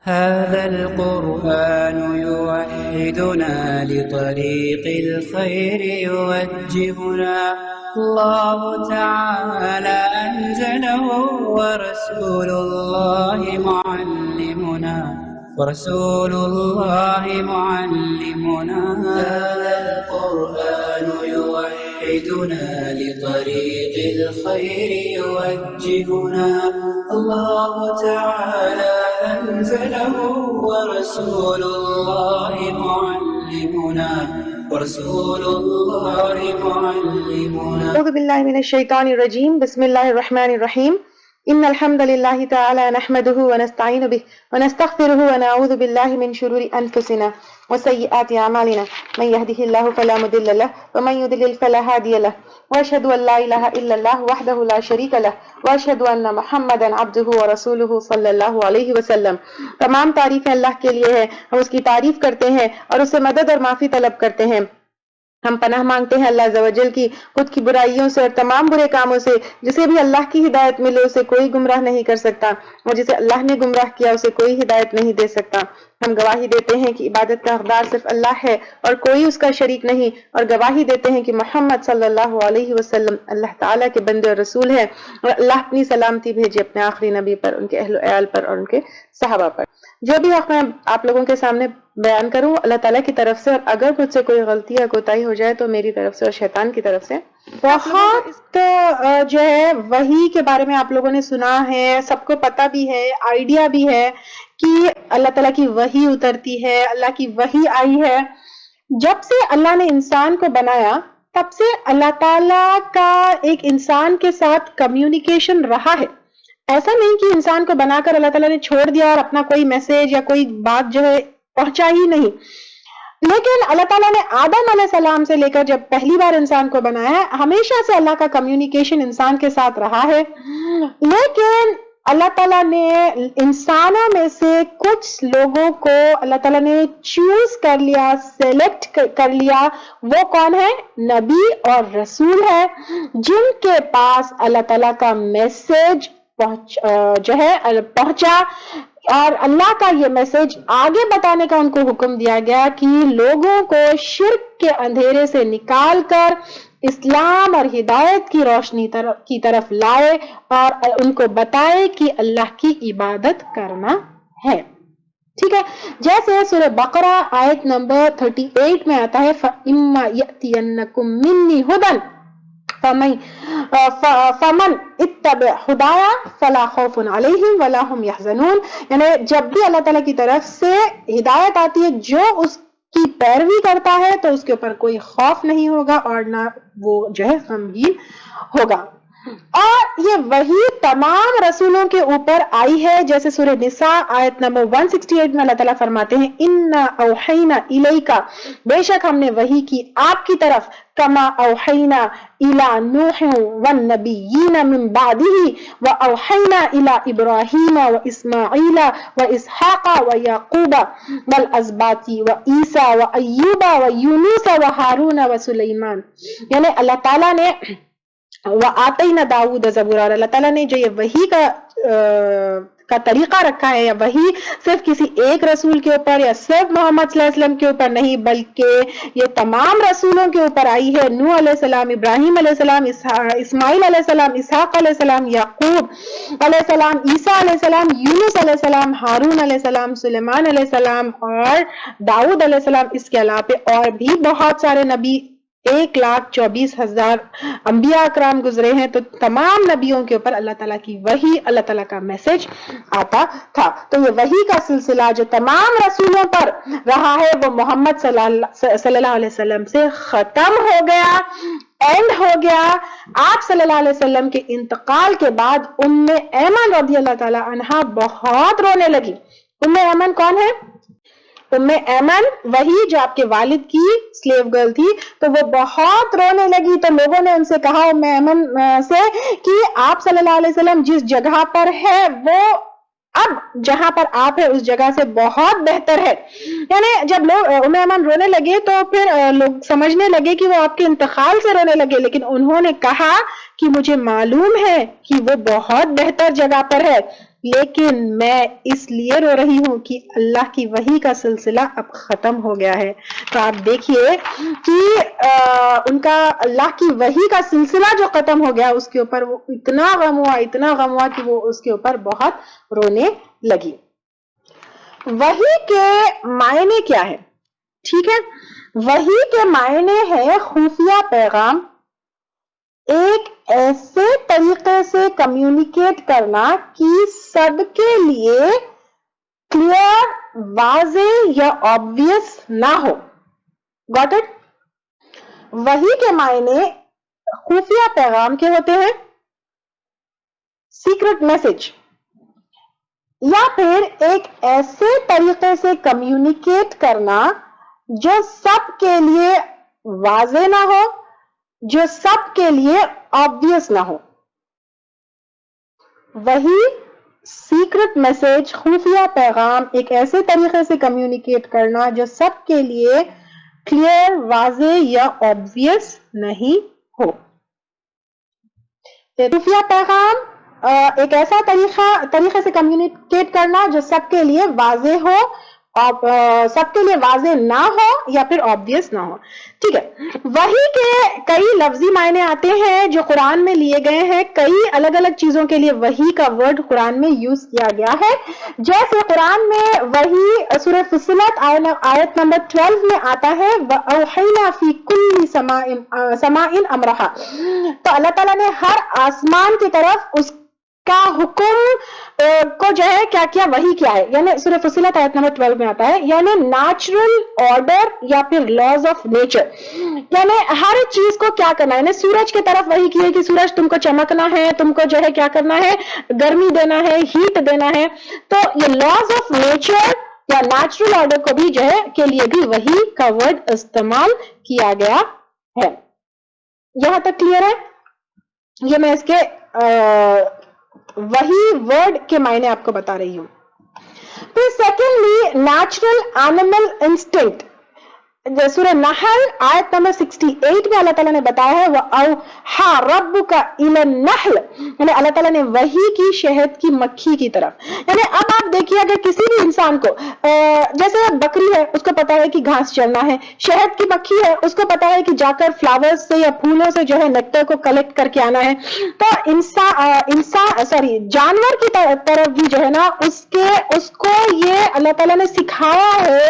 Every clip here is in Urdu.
هذا القرآن يوحدنا لطريق الخير يوجهنا الله تعالى أنزله ورسول الله معلمنا هذا القرآن يوحدنا لطريق الخير يوجهنا الله تعالى أنزله ورسول الله معلمنا أعوذ بالله من الشيطان الرجيم بسم الله الرحمن الرحيم إن الحمد لله تعالى نحمده ونستعين به ونستغفره ونعوذ بالله من شرور أنفسنا وسيئات أعمالنا من يهده الله فلا مضل له ومن يضلل فلا هادي له وأشهد أن لا إله إلا الله وحده لا شريك له وأشهد أن محمدا عبده ورسوله صلی اللہ علیہ وسلم۔ تمام تعریفیں اللہ کے لیے ہے، ہم اس کی تعریف کرتے ہیں اور اس سے مدد اور معافی طلب کرتے ہیں۔ ہم پناہ مانگتے ہیں اللہ عز و جل کی خود کی برائیوں سے اور تمام برے کاموں سے۔ جسے بھی اللہ کی ہدایت ملے اسے کوئی گمراہ نہیں کر سکتا، اور جسے اللہ نے گمراہ کیا اسے کوئی ہدایت نہیں دے سکتا۔ ہم گواہی دیتے ہیں کہ عبادت کا حقدار صرف اللہ ہے اور کوئی اس کا شریک نہیں، اور گواہی دیتے ہیں کہ محمد صلی اللہ علیہ وسلم اللہ تعالیٰ کے بندے اور رسول ہیں، اور اللہ اپنی سلامتی بھیجے اپنے آخری نبی پر، ان کے اہل و عیال پر اور ان کے صحابہ پر۔ جو بھی حق میں آپ لوگوں کے سامنے بیان کروں اللہ تعالیٰ کی طرف سے، اور اگر مجھ سے کوئی غلطی یا کوتاہی ہو جائے تو میری طرف سے اور شیطان کی طرف سے۔ بہت جو ہے وحی کے بارے میں آپ لوگوں نے سنا ہے، سب کو پتہ بھی ہے، آئیڈیا بھی ہے کہ اللہ تعالیٰ کی وحی اترتی ہے، اللہ کی وحی آئی ہے۔ جب سے اللہ نے انسان کو بنایا تب سے اللہ تعالیٰ کا ایک انسان کے ساتھ کمیونیکیشن رہا ہے۔ ایسا نہیں کہ انسان کو بنا کر اللہ تعالیٰ نے چھوڑ دیا اور اپنا کوئی میسج یا کوئی بات جو ہے پہنچا ہی نہیں، لیکن اللہ تعالیٰ نے آدم علیہ السلام سے لے کر جب پہلی بار انسان کو بنایا ہے ہمیشہ سے اللہ کا کمیونیکیشن انسان کے ساتھ رہا ہے۔ لیکن اللہ تعالیٰ نے انسانوں میں سے کچھ لوگوں کو اللہ تعالیٰ نے چوز کر لیا، سلیکٹ کر لیا۔ وہ کون ہے؟ نبی اور رسول ہے، جن کے پاس اللہ تعالیٰ کا میسج پہنچا، اور اللہ کا یہ میسج آگے بتانے کا ان کو حکم دیا گیا کہ لوگوں کو شرک کے اندھیرے سے نکال کر اسلام اور ہدایت کی روشنی کی طرف لائے اور ان کو بتائے کہ اللہ کی عبادت کرنا ہے۔ ٹھیک ہے، جیسے سورہ بقرہ آیت نمبر 38 میں آتا ہے فَإِمَّا يَأْتِيَنَّكُم مِّنِّي هُدًى فمن اتبع ہدایا فلا خوف علیہم ولا هم يحزنون، یعنی جب بھی اللہ تعالیٰ کی طرف سے ہدایت آتی ہے جو اس کی پیروی کرتا ہے تو اس کے اوپر کوئی خوف نہیں ہوگا اور نہ وہ جو ہے غمگین ہوگا۔ اور یہ وحی تمام رسولوں کے اوپر آئی ہے، جیسے سورہ نساء آیت نمبر 168 میں اللہ تعالیٰ فرماتے ہیں اِنَّا أَوْحَيْنَا إِلَيْكَ، بے شک ہم نے وحی کی آپ کی طرف، كَمَا أَوْحَيْنَا إِلَى نُوحٍ وَالنَّبِيِّينَ مِن بَعْدِهِ وَأَوْحَيْنَا إِلَى إِبْرَاهِيمَ وَإِسْمَاعِيلَ وَإِسْحَاقَ وَيَعْقُوبَ وَالْأَسْبَاطِ وَعِيسَى وَأَيُّوبَ وَيُونُسَ وَهَارُونَ وَسُلَيْمَانَ، یعنی اللہ تعالیٰ نے وَآتَيْنَا دَاوُودَ زَبُورًا، اللہ تعالیٰ نے جو یہ وحی کا طریقہ رکھا ہے، یا وحی صرف کسی ایک رسول کے اوپر یا صرف محمد صلی اللہ علیہ وسلم کے اوپر نہیں، بلکہ یہ تمام رسولوں کے اوپر آئی ہے۔ نوح علیہ السلام، ابراہیم علیہ السلام، اسماعیل علیہ السلام، اسحاق علیہ السلام، یعقوب علیہ السلام، عیسیٰ علیہ السلام، یونس علیہ السلام، ہارون علیہ السلام، سلیمان علیہ السلام اور داؤد علیہ السلام۔ اس کے علاوہ اور بھی بہت سارے نبی، 1,24,000 انبیاء اکرام گزرے ہیں، تو تمام نبیوں کے اوپر اللہ تعالیٰ کی وحی، اللہ تعالیٰ کا میسج آتا تھا۔ تو یہ وحی کا سلسلہ جو تمام رسولوں پر رہا ہے وہ محمد صلی اللہ علیہ وسلم سے ختم ہو گیا، اینڈ ہو گیا۔ آپ صلی اللہ علیہ وسلم کے انتقال کے بعد ام ایمن رضی اللہ تعالیٰ عنہا بہت رونے لگی۔ ام ایمن کون ہے؟ ام ایمن وہی جو آپ کے والد کی سلیو گرل تھی، تو وہ بہت رونے لگی۔ تو لوگوں نے ان سے کہا ام ایمن سے کہ آپ صلی اللہ علیہ وسلم جس جگہ پر ہے وہ اب جہاں پر آپ ہے اس جگہ سے بہت بہتر ہے، یعنی جب لوگ ام ایمن رونے لگے تو پھر لوگ سمجھنے لگے کہ وہ آپ کے انتقال سے رونے لگے، لیکن انہوں نے کہا کہ مجھے معلوم ہے کہ وہ بہت بہتر جگہ پر ہے، لیکن میں اس لیے رو رہی ہوں کہ اللہ کی وحی کا سلسلہ اب ختم ہو گیا ہے۔ تو آپ دیکھیے کہ ان کا اللہ کی وحی کا سلسلہ جو ختم ہو گیا اس کے اوپر وہ اتنا غم ہوا کہ وہ اس کے اوپر بہت رونے لگی۔ وحی کے معنی کیا ہے؟ ٹھیک ہے، وحی کے معنی ہے خفیہ پیغام، ایک ایسے طریقے سے کمیونیکیٹ کرنا کہ سب کے لیے کلیئر، واضح یا آبویس نہ ہو۔ Got it? وحی کے معنی خفیہ پیغام کے ہوتے ہیں، سیکرٹ میسج، یا پھر ایک ایسے طریقے سے کمیونیکیٹ کرنا جو سب کے لیے واضح نہ ہو، جو سب کے لیے آبویس نہ ہو۔ وہی سیکرٹ میسج، خفیہ پیغام، ایک ایسے طریقے سے کمیونیکیٹ کرنا جو سب کے لیے کلیئر، واضح یا آبویس نہیں ہو۔ خفیہ پیغام ایک ایسا طریقے سے کمیونیکیٹ کرنا جو سب کے لیے واضح ہو، سب کے لیے واضح نہ ہو یا پھر آبویس نہ ہو۔ ٹھیک ہے، وحی کے کئی لفظی معنی آتے ہیں جو قرآن میں لیے گئے ہیں، کئی الگ الگ چیزوں کے لیے وحی کا ورڈ قرآن میں یوز کیا گیا ہے۔ جیسے قرآن میں وحی سورہ فصلت آیت نمبر 12 میں آتا ہے وَأَوْحَيْنَا فِي كُلِّ سَمَاءٍ أَمْرَهَا، تو اللہ تعالیٰ نے ہر آسمان کی طرف اس کا حکم کو جو ہے کیا کیا، وحی کیا ہے، یعنی سورہ فصلت آیت نمبر 12 میں آتا ہے، یعنی نیچرل آرڈر یا پھر لاز آف نیچر، یعنی ہر چیز کو کیا کرنا ہے، یعنی سورج کی طرف وحی کی ہے کہ سورج تم کو چمکنا ہے، تم کو جو ہے کیا کرنا ہے، گرمی دینا ہے، ہیٹ دینا ہے۔ تو یہ لاز آف نیچر یا نیچرل آرڈر کو بھی جو ہے کے لیے بھی وحی کا ورڈ استعمال کیا گیا ہے۔ یہاں تک کلیئر ہے؟ یہ میں اس کے وہی ورڈ کے معنی آپ کو بتا رہی ہوں۔ پھر سیکنڈلی نیچرل اینیمل انسٹنکٹ، سورہ نحل آیت نمبر 68 میں اللہ تعالیٰ نے بتایا ہے وَأَوْحَىٰ رَبُّكَ إِلَى النَّحْلِ، یعنی اللہ تعالیٰ نے وحی کی شہد کی مکھی کی طرف۔ یعنی اب آپ دیکھیے اگر کسی بھی انسان کو جیسے بکری ہے اس کو پتا ہے کہ گھاس چرنا ہے، شہد کی مکھی ہے اس کو پتا ہے کہ جا کر فلاور سے یا پھولوں سے جو ہے نیکٹر کو کلیکٹ کر کے آنا ہے، تو جانور کی طرف بھی جو ہے نا اس کو یہ اللہ تعالیٰ نے سکھایا ہے،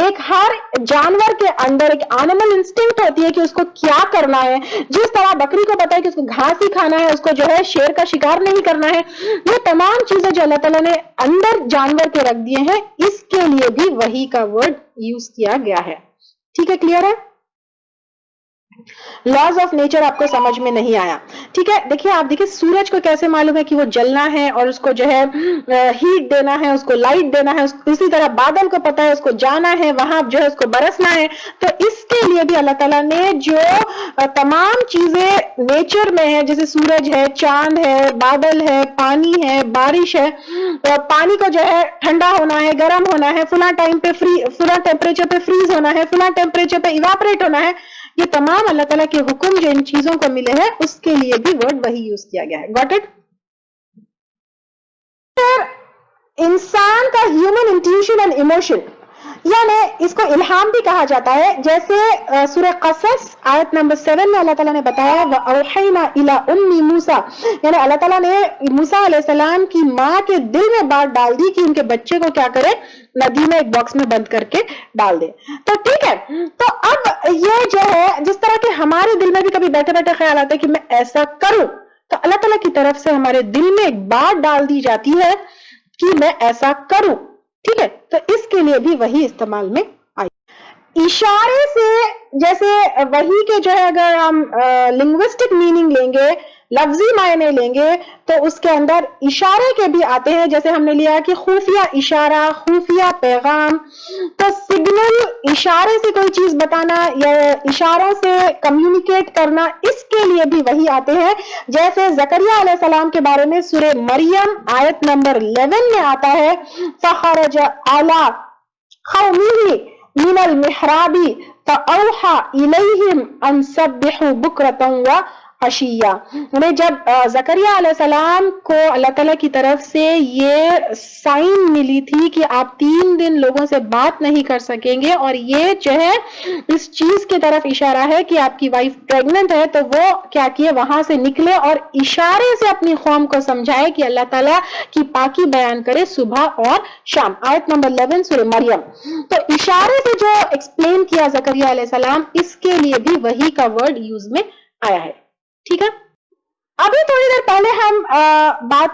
ایک ہر جانور کے اندر ایک اینیمل انسٹنکٹ ہوتی ہے کہ اس کو کیا کرنا ہے، جس طرح بکری کو پتا ہے کہ اس کو گھاس ہی کھانا ہے، اس کو جو ہے شیر کا شکار نہیں کرنا ہے، یہ تمام چیزیں جو اللہ تعالیٰ نے اندر جانور کے رکھ دیے ہیں، اس کے لیے بھی وحی کا ورڈ یوز کیا گیا ہے۔ ٹھیک ہے، کلیئر ہے؟ لاز آف نیچر آپ کو سمجھ میں نہیں آیا؟ ٹھیک ہے، دیکھیے آپ دیکھیے سورج کو کیسے معلوم ہے کہ وہ جلنا ہے اور اس کو جو ہے ہیٹ دینا ہے، اس کو لائٹ دینا ہے، اسی طرح بادل کو پتا ہے اس کو جانا ہے، وہاں جو ہے اس کو برسنا ہے، تو اس کے لیے بھی اللہ تعالیٰ نے جو تمام چیزیں نیچر میں ہے، جیسے سورج ہے، چاند ہے، بادل ہے، پانی ہے، بارش ہے، پانی کو جو ہے ٹھنڈا ہونا ہے، گرم ہونا ہے، فلاں ٹائم پہ فلاں ٹیمپریچر پہ فریز ہونا ہے، فلاں ٹیمپریچر پہ ایواپریٹ ہونا ہے، یہ تمام اللہ تعالیٰ کے حکم جو ان چیزوں کو ملے ہیں اس کے لیے بھی ورڈ وہی یوز کیا گیا ہے۔ Got it? انسان کا ہیومن انٹیوشن اینڈ ایموشن، یعنی اس کو الہام بھی کہا جاتا ہے، جیسے سورہ قصص آیت نمبر 7 میں اللہ تعالیٰ نے بتایا وَأَوْحَيْنَا إِلَىٰ أُمِّ مُوسَىٰ، یعنی اللہ تعالیٰ نے موسیٰ علیہ السلام کی ماں کے دل میں بات ڈال دی کہ ان کے بچے کو کیا کرے، ندی میں ایک باکس میں بند کر کے ڈال دے۔ تو ٹھیک ہے، تو اب یہ جو ہے جس طرح کہ ہمارے دل میں بھی کبھی بیٹھے بیٹھے خیال آتا ہے کہ میں ایسا کروں، تو اللہ تعالیٰ کی طرف سے ہمارے دل میں ایک بات ڈال دی جاتی ہے کہ میں ایسا کروں۔ ٹھیک ہے، تو اس کے لیے بھی وہی استعمال میں آئی۔ اشارے سے، جیسے وہی کے جو ہے اگر ہم لنگوسٹک میننگ لیں گے، لفظی معنی لیں گے، تو اس کے اندر اشارے کے بھی آتے ہیں، جیسے ہم نے لیا کہ خفیہ اشارہ، خفیہ پیغام، تو سگنل، اشارے سے کوئی چیز بتانا یا اشاروں سے کمیونیکیٹ کرنا، اس کے لیے بھی وہی آتے ہیں۔ جیسے زکریا علیہ السلام کے بارے میں سورہ مریم آیت نمبر 11 میں آتا ہے فخرج علی قومه من المحراب فأوحى إليهم أن سبحوا بكرة وعشيا. انہیں جب زکریا علیہ السلام کو اللہ تعالیٰ کی طرف سے یہ سائن ملی تھی کہ آپ 3 دن لوگوں سے بات نہیں کر سکیں گے، اور یہ جو ہے اس چیز کی طرف اشارہ ہے کہ آپ کی وائف پریگننٹ ہے، تو وہ کیا کیے وہاں سے نکلے اور اشارے سے اپنی قوم کو سمجھائے کہ اللہ تعالیٰ کی پاکی بیان کرے صبح اور شام. آیت نمبر 11 سورہ مریم. تو اشارے سے جو ایکسپلین کیا زکریا علیہ السلام، اس کے لیے بھی وہی کا ورڈ یوز میں آیا ہے. ٹھیک ہے. ابھی تھوڑی دیر پہلے ہم بات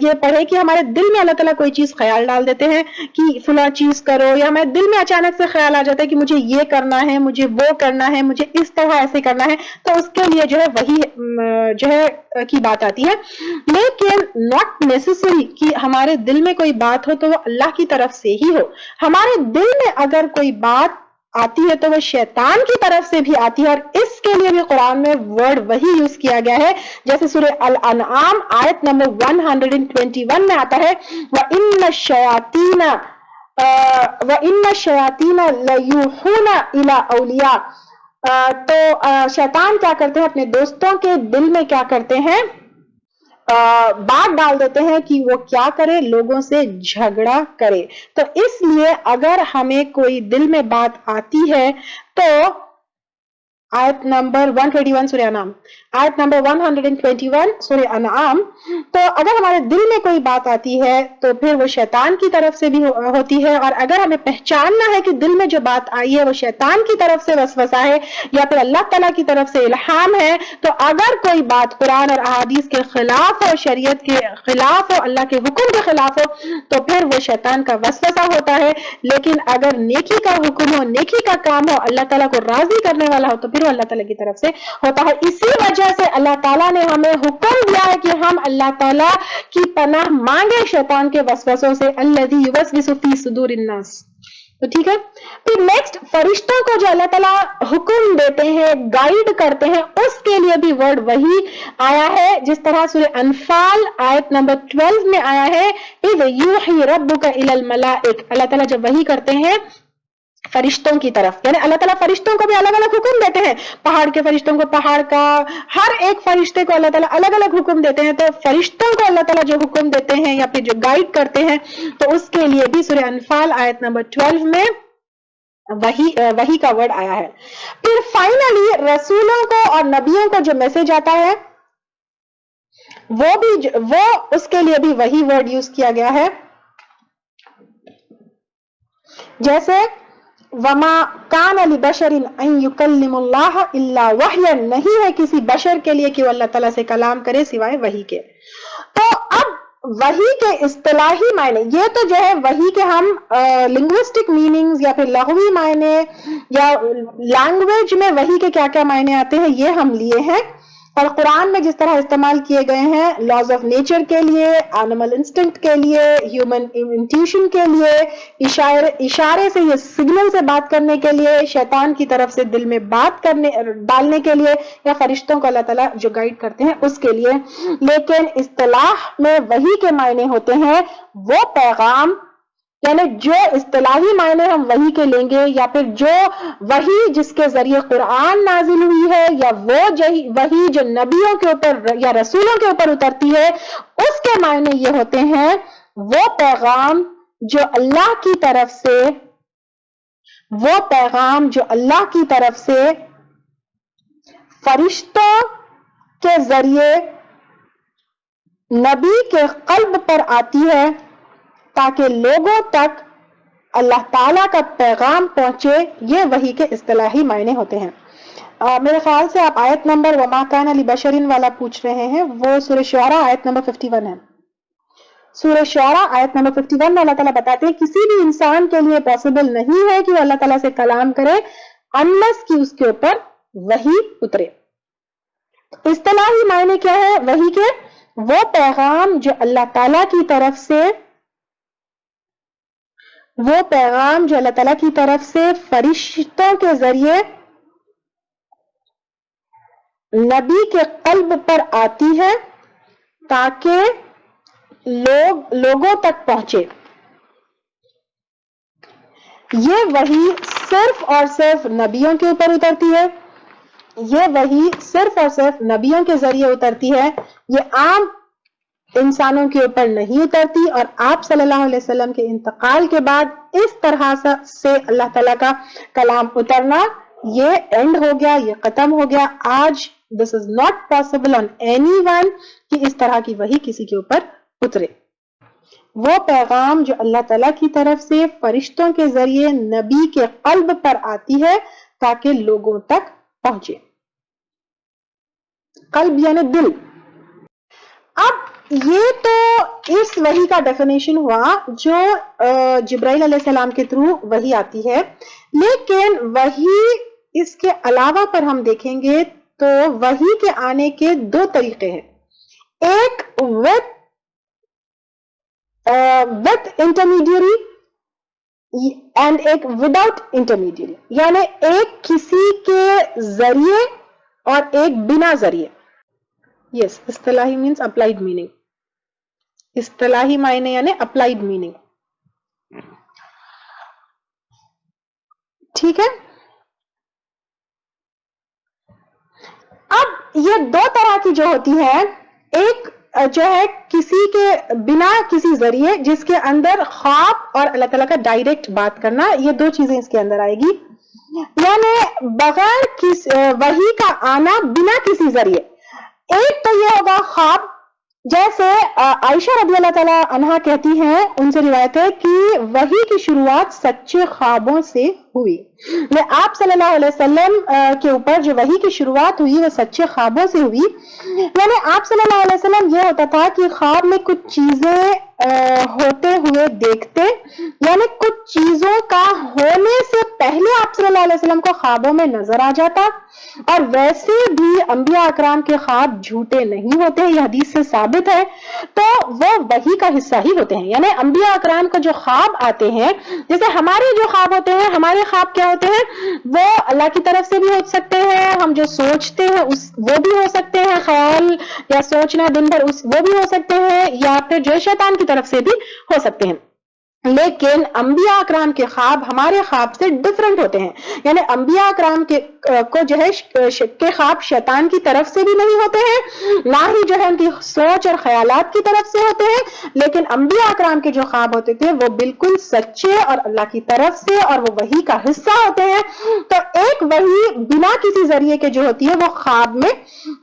یہ پڑھے کہ ہمارے دل میں اللہ تعالیٰ کوئی چیز خیال ڈال دیتے ہیں کہ فلاں چیز کرو، یا ہمارے دل میں اچانک سے خیال آ جاتا ہے کہ مجھے یہ کرنا ہے، مجھے وہ کرنا ہے، مجھے اس طرح ایسے کرنا ہے، تو اس کے لیے جو ہے وہی جو ہے کی بات آتی ہے. لیکن ناٹ نیسسری کہ ہمارے دل میں کوئی بات ہو تو وہ اللہ کی طرف سے ہی ہو. ہمارے دل میں اگر کوئی بات آتی ہے تو وہ شیطان کی طرف سے بھی آتی ہے، اور اس کے لیے بھی قرآن میں ورڈ وہی یوز کیا گیا ہے، جیسے سورہ الانعام آیت نمبر 121 میں آتا ہے وَإِنَّ الشَّيَاطِينَ لَيُوحُونَ إِلَىٰ أَوْلِيَاءَ. تو شیطان کیا کرتے ہیں، اپنے دوستوں کے دل میں کیا کرتے ہیں، بات ڈال دیتے ہیں کہ وہ کیا کرے، لوگوں سے جھگڑا کرے. تو اس لیے اگر ہمیں کوئی دل میں بات آتی ہے تو آیت نمبر 121 سورہ انعام، آیت نمبر 121 سورہ انعام، تو اگر ہمارے دل میں کوئی بات آتی ہے تو پھر وہ شیطان کی طرف سے بھی ہوتی ہے. اور اگر ہمیں پہچاننا ہے کہ دل میں جو بات آئی ہے وہ شیطان کی طرف سے وسوسہ ہے یا پھر اللہ تعالیٰ کی طرف سے الہام ہے، تو اگر کوئی بات قرآن اور احادیث کے خلاف ہو، شریعت کے خلاف ہو، اللہ کے حکم کے خلاف ہو، تو پھر وہ شیطان کا وسوسہ ہوتا ہے. لیکن اگر نیکی کا حکم ہو، نیکی کا کام ہو، اللہ تعالیٰ کو راضی کرنے والا ہو، تو پھر وہ اللہ تعالیٰ کی طرف سے ہوتا ہے. اسی وجہ سے اللہ تعالیٰ نے ہمیں حکم دیا ہے کہ ہم اللہ تعالیٰ کی پناہ مانگے شیطان کے وسوسوں سے. الذی یوسوس فی صدور الناس. تو ٹھیک ہے. پھر نیکسٹ، فرشتوں کو جو اللہ تعالیٰ حکم دیتے ہیں، گائیڈ کرتے ہیں، اس کے لیے بھی ورڈ وہی آیا ہے، جس طرح سورہ انفال آیت نمبر 12 میں آیا ہے اذ یوحی ربک الی الملائک. اللہ تعالیٰ جب وحی کرتے ہیں فرشتوں کی طرف، یعنی اللہ تعالیٰ فرشتوں کو بھی الگ الگ حکم دیتے ہیں. پہاڑ کے فرشتوں کو پہاڑ کا، ہر ایک فرشتے کو اللہ تعالیٰ الگ الگ حکم دیتے ہیں. تو فرشتوں کو اللہ تعالیٰ جو حکم دیتے ہیں یا پھر جو گائیڈ کرتے ہیں، تو اس کے لیے بھی سورہ انفال آیت نمبر 12 میں وہی کا ورڈ آیا ہے. پھر فائنلی رسولوں کو اور نبیوں کو جو میسج آتا ہے وہ اس کے لیے بھی وہی ورڈ یوز کیا گیا ہے، جیسے وما کان لبشر ان یکلم اللہ الا وحیا. نہیں ہے کسی بشر کے لیے کہ وہ اللہ تعالیٰ سے کلام کرے سوائے وحی کے. تو اب وحی کے اصطلاحی معنی، یہ تو جو ہے وحی کے ہم لنگوسٹک میننگز یا پھر لغوی معنی یا لینگویج میں وحی کے کیا کیا معنی آتے ہیں یہ ہم لیے ہیں، اور قرآن میں جس طرح استعمال کیے گئے ہیں لاز آف نیچر کے لیے، اینیمل انسٹنکٹ کے لیے، ہیومن انٹیوشن کے لیے، اشارے سے یہ سگنل سے بات کرنے کے لیے، شیطان کی طرف سے دل میں بات کرنے ڈالنے کے لیے، یا فرشتوں کو اللہ تعالیٰ جو گائیڈ کرتے ہیں اس کے لیے. لیکن اصطلاح میں وحی کے معنی ہوتے ہیں وہ پیغام، یعنی جو اصطلاحی معنی ہم وحی کے لیں گے، یا پھر جو وحی جس کے ذریعے قرآن نازل ہوئی ہے، یا وہ وحی جو نبیوں کے اوپر یا رسولوں کے اوپر اترتی ہے، اس کے معنی یہ ہوتے ہیں وہ پیغام جو اللہ کی طرف سے فرشتوں کے ذریعے نبی کے قلب پر آتی ہے تاکہ لوگوں تک اللہ تعالیٰ کا پیغام پہنچے. یہ وحی کے اصطلاحی معنی ہوتے ہیں. میرے خیال سے آپ آیت نمبر وما کان لبشر والا پوچھ رہے ہیں، وہ سورہ شعراء آیت نمبر 51 ہے. سورہ شعراء آیت نمبر 51 میں اللہ تعالیٰ بتاتے ہیں کسی بھی انسان کے لیے پاسبل نہیں ہے کہ وہ اللہ تعالیٰ سے کلام کرے انلیس کہ اس کے اوپر وحی اترے. اصطلاحی معنی کیا ہے وحی کے؟ وہ پیغام جو اللہ تعالیٰ کی طرف سے فرشتوں کے ذریعے نبی کے قلب پر آتی ہے تاکہ لوگوں تک پہنچے. یہ وحی صرف اور صرف نبیوں کے اوپر اترتی ہے، یہ وحی صرف اور صرف نبیوں کے ذریعے اترتی ہے، یہ عام انسانوں کے اوپر نہیں اترتی. اور آپ صلی اللہ علیہ وسلم کے انتقال کے بعد اس طرح سے اللہ تعالیٰ کا کلام اترنا یہ اینڈ ہو گیا، یہ ختم ہو گیا. آج this is not possible on anyone کہ اس طرح کی وحی کسی کے اوپر اترے. وہ پیغام جو اللہ تعالیٰ کی طرف سے فرشتوں کے ذریعے نبی کے قلب پر آتی ہے تاکہ لوگوں تک پہنچے. قلب یعنی دل. اب یہ تو اس وحی کا ڈیفینیشن ہوا جو جبرائیل علیہ السلام کے تھرو وحی آتی ہے. لیکن وحی اس کے علاوہ پر ہم دیکھیں گے تو وحی کے آنے کے دو طریقے ہیں. ایک with intermediary اینڈ ایک وداؤٹ انٹرمیڈیری، یعنی ایک کسی کے ذریعے اور ایک بنا ذریعے. یس اصطلاحی مینس اپلائیڈ میننگ. اصطلاحی معنی یعنی اپلائیڈ میننگ. ٹھیک ہے. اب یہ دو طرح کی جو ہوتی ہے، ایک جو ہے کسی کے بنا کسی ذریعے جس کے اندر خواب اور اللہ تعالیٰ کا ڈائریکٹ بات کرنا، یہ دو چیزیں اس کے اندر آئے گی. یعنی بغیر وحی کا آنا بنا کسی ذریعے. ایک تو یہ ہوگا خواب، جیسے عائشہ رضی اللہ تعالیٰ عنہا کہتی ہیں، ان سے روایت ہے کہ وحی کی شروعات سچے خوابوں سے ہوئی. آپ صلی اللہ علیہ وسلم کے اوپر جو وحی کی شروعات ہوئی وہ سچے خوابوں سے ہوئی. یعنی آپ صلی اللہ علیہ وسلم یہ ہوتا تھا کہ خواب میں کچھ چیزیں ہوتے ہوئے دیکھتے، یعنی کچھ چیزوں کا ہونے سے پہلے آپ صلی اللہ علیہ وسلم کو خوابوں میں نظر آ جاتا. اور ویسے بھی انبیاء اکرام کے خواب جھوٹے نہیں ہوتے، یہ حدیث سے ثابت ہے. تو وہ وحی کا حصہ ہی ہوتے ہیں. یعنی انبیاء اکرام کو جو خواب آتے ہیں، جیسے ہمارے جو خواب ہوتے ہیں، ہمارے خواب کیا ہوتے ہیں؟ وہ اللہ کی طرف سے بھی ہو سکتے ہیں، ہم جو سوچتے ہیں وہ بھی ہو سکتے ہیں، خیال یا سوچنا دن بھر وہ بھی ہو سکتے ہیں، یا پھر جو شیطان کی طرف سے بھی ہو سکتے ہیں. لیکن انبیاء اکرام کے خواب ہمارے خواب سے ڈفرنٹ ہوتے ہیں. یعنی انبیاء اکرام کو جو ہے کے خواب شیطان کی طرف سے بھی نہیں ہوتے ہیں، نہ ہی جو ہے ان کی سوچ اور خیالات کی طرف سے ہوتے ہیں. لیکن انبیاء اکرام کے جو خواب ہوتے تھے وہ بالکل سچے اور اللہ کی طرف سے اور وہ وحی کا حصہ ہوتے ہیں. تو ایک وحی بنا کسی ذریعے کے جو ہوتی ہے وہ خواب میں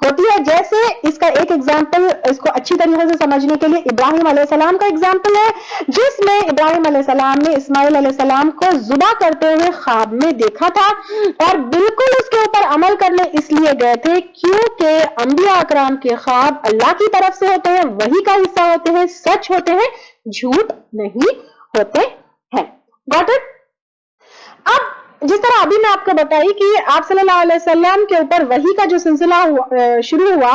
ہوتی ہے. جیسے اس کا ایک ایگزامپل اس کو اچھی طریقے سے سمجھنے کے لیے ابراہیم علیہ السلام کا ایگزامپل ہے، جس میں ابراہیم علیہ السلام نے اسماعیل علیہ السلام کو ذبح کرتے ہوئے خواب میں دیکھا تھا، اور بالکل اس کے اوپر عمل کرنے اس لیے گئے تھے کیونکہ انبیاء اکرام کے خواب اللہ کی طرف سے ہوتے ہیں، وحی کا حصہ ہوتے ہیں، سچ ہوتے ہیں، جھوٹ نہیں ہوتے ہیں. Got it? اب جس طرح ابھی میں آپ کو بتائی کہ آپ صلی اللہ علیہ وسلم کے اوپر وحی کا جو سلسلہ شروع ہوا،